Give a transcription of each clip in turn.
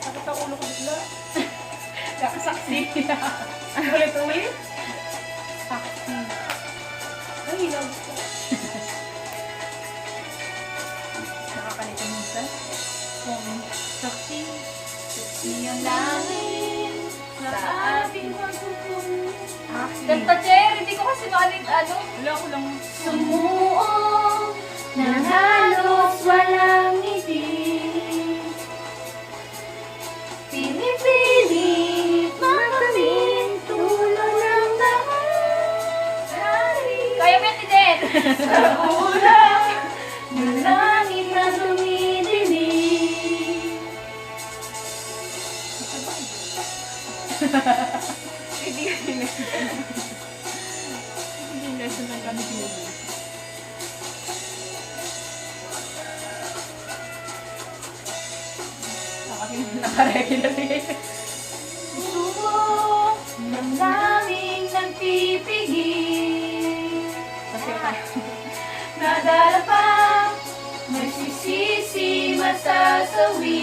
Sakit ang ulo ko bigla. Kakasaksi. Ulit-ulit. Saksi. Ay, hilaw ko. Nakakalita minsan. Saksi. Saksi ang langit sa ating pagkukunin. Kanta, Cher. Hindi ko kasi makalit ano. Wala ko lang. Sumuong na halos walang ngiti. Pinipilit makamit tulo ng bahari. Kaya mo yan, Tiden. Sa ulang ng langit na dumidilim. Hindi kasi hindi lesson ng kami pinili. Nakaregular din. Subok ng daming nagpipigil. Kasi tayo. Nadala pa, nagsisisi, masasawi.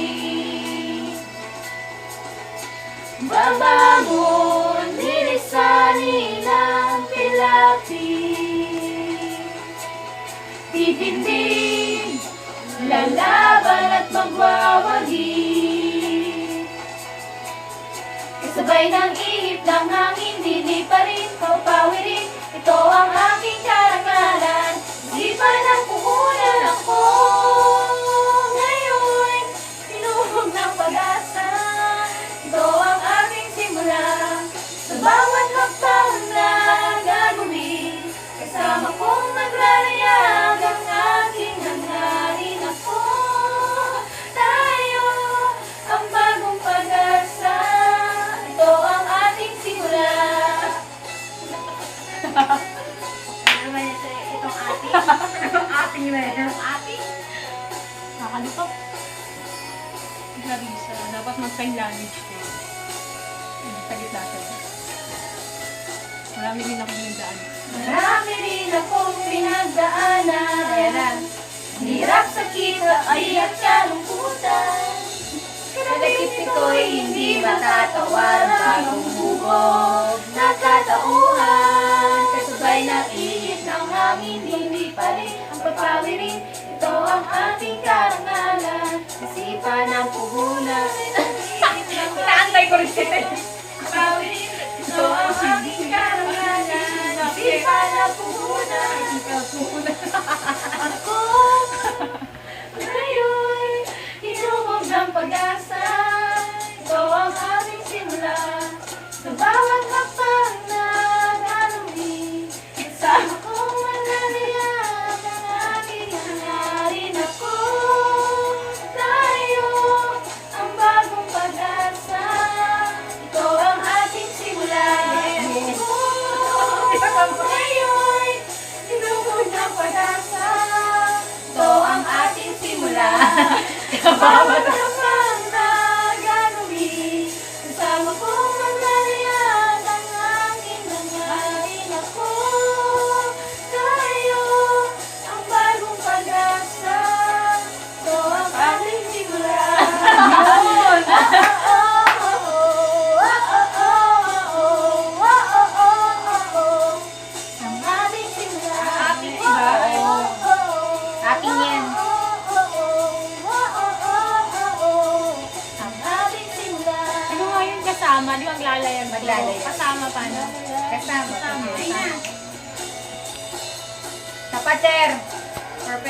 Babangon, nilisanin ang pilapi. Titindig, lalaban at magwawagi. Kasabay ng ihip ng hangin, dili pa rin, papawirin. Ito ang aking karangalan. Di pa nang puhunan ako. Ngayon, pinuhog ng pag-asa. Ito ang aking simula. Sa bawat hakbang na gagawin, kasama kong maglalayag ang aking hangarin ako. Tayo ang bagong pag-asa. Ito ang ating simula. Ano naman itong ating? Itong ating na yan. Ating? Nakakalito. Larissa, dapat mag-sign language ko. Sa gitna siya. Marami din ako pinagdaan. Marami rin akong pinagdaanan. Ayan. Hirap, sakit, kaiyat, kalungkutan. Kalagip ko'y hindi matatawar. Bagong bubog, nagkatauhan. Kasabay ng ihip ng hangin, hindi pa rin ang pagpawirin. Ito ang ating karangalan. Isipan ng puhunan. Inaantay ko rin sila. Pawirin, ito ang aking karangalan. Isipan ng puhunan. Ako ngayon, hinubog ng pag-asa. Ito ang aming simula. Sa bawat hakbang na gagawin, kasama kong mananayag ang aking hangarin ako. Tayo ang bagong pag-asa. Ito ang ating simula. Ako ngayon, hinubog ng pag-asa. Ito ang ating simula. Sa bawat hakbang na gagawin, kasama kong maglalayag ang aking hangarin ako. Tayo ang bagong pag-asa. Ito ang ating simula. Yun! Ang ating simula. Ating iba? Ating yan. Ang ating simula. Ano nga yung kasama? Di ba maglalayag? Maglalayag. Kasama pa na? Kasama. Kasama. Tapater. Perfect.